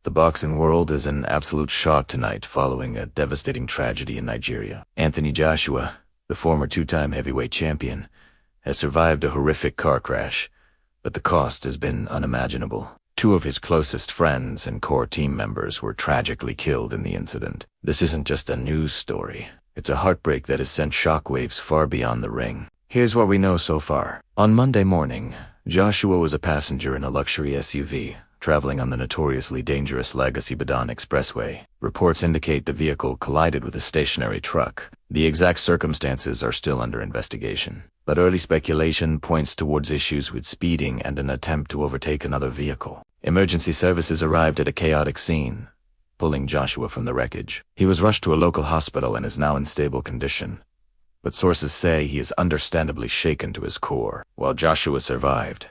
The boxing world is in absolute shock tonight following a devastating tragedy in Nigeria. Anthony Joshua, the former two-time heavyweight champion, has survived a horrific car crash, but the cost has been unimaginable. Two of his closest friends and core team members were tragically killed in the incident. This isn't just a news story. It's a heartbreak that has sent shockwaves far beyond the ring. Here's what we know so far. On Monday morning, Joshua was a passenger in a luxury SUV, traveling on the notoriously dangerous Lagos-Ibadan expressway. Reports indicate the vehicle collided with a stationary truck. The exact circumstances are still under investigation, but early speculation points towards issues with speeding and an attempt to overtake another vehicle. Emergency services arrived at a chaotic scene, pulling Joshua from the wreckage. He was rushed to a local hospital and is now in stable condition, but sources say he is understandably shaken to his core. While Joshua survived,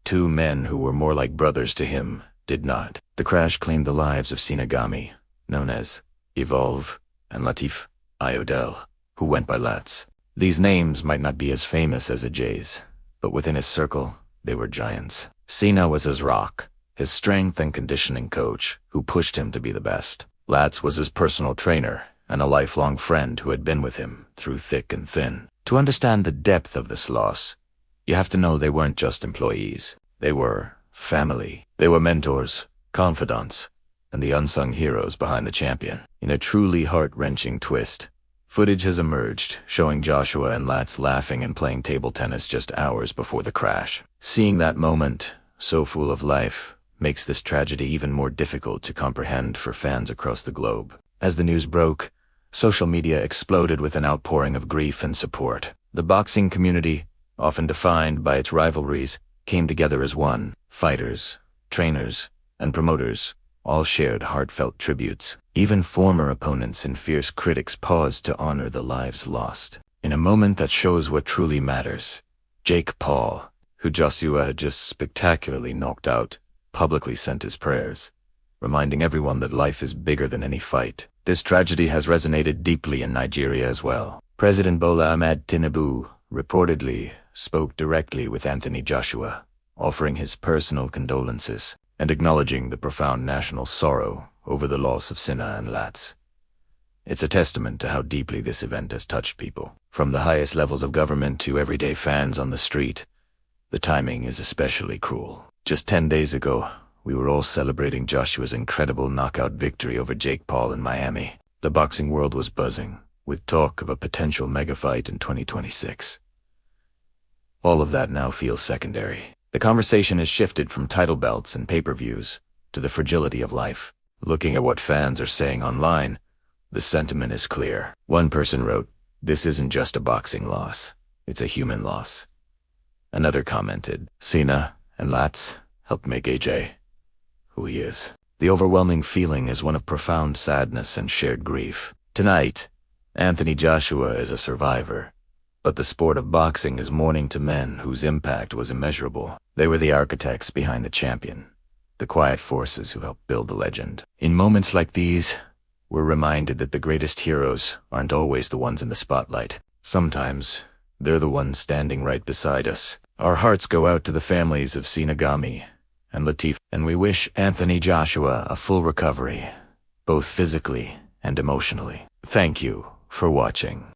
two men who were more like brothers to him did not. The crash claimed the lives of Sina Ghami, known as Evolve, and Latif, Ayodele, who went by Lats. These names might not be as famous as Ajay's, but within his circle, they were giants. Sina was his rock, his strength and conditioning coach, who pushed him to be the best. Lats was his personal trainer and a lifelong friend who had been with him through thick and thin. To understand the depth of this loss, you have to know they weren't just employees. They were family. They were mentors, confidants, and the unsung heroes behind the champion. In a truly heart-wrenching twist, footage has emerged showing Joshua and Lats laughing and playing table tennis just hours before the crash. Seeing that moment, so full of life, makes this tragedy even more difficult to comprehend for fans across the globe. As the news broke, social media exploded with an outpouring of grief and support. The boxing community, often defined by its rivalries, came together as one. Fighters, trainers, and promoters all shared heartfelt tributes. Even former opponents and fierce critics paused to honor the lives lost. In a moment that shows what truly matters, Jake Paul, who Joshua had just spectacularly knocked out, publicly sent his prayers, reminding everyone that life is bigger than any fight. This tragedy has resonated deeply in Nigeria as well. President Bola Ahmed Tinubu reportedly spoke directly with Anthony Joshua, offering his personal condolences and acknowledging the profound national sorrow over the loss of Sina and Lats. It's a testament to how deeply this event has touched people. From the highest levels of government to everyday fans on the street, the timing is especially cruel. Just 10 days ago, we were all celebrating Joshua's incredible knockout victory over Jake Paul in Miami. The boxing world was buzzing, with talk of a potential mega fight in 2026. All of that now feels secondary. The conversation has shifted from title belts and pay-per-views to the fragility of life. Looking at what fans are saying online, the sentiment is clear. One person wrote, "This isn't just a boxing loss, it's a human loss." Another commented, "Sina and Lats helped make AJ who he is." The overwhelming feeling is one of profound sadness and shared grief. Tonight, Anthony Joshua is a survivor, but the sport of boxing is mourning to men whose impact was immeasurable. They were the architects behind the champion, the quiet forces who helped build the legend. In moments like these, we're reminded that the greatest heroes aren't always the ones in the spotlight. Sometimes, they're the ones standing right beside us. Our hearts go out to the families of Sina Ghami and Latif, and we wish Anthony Joshua a full recovery, both physically and emotionally. Thank you for watching.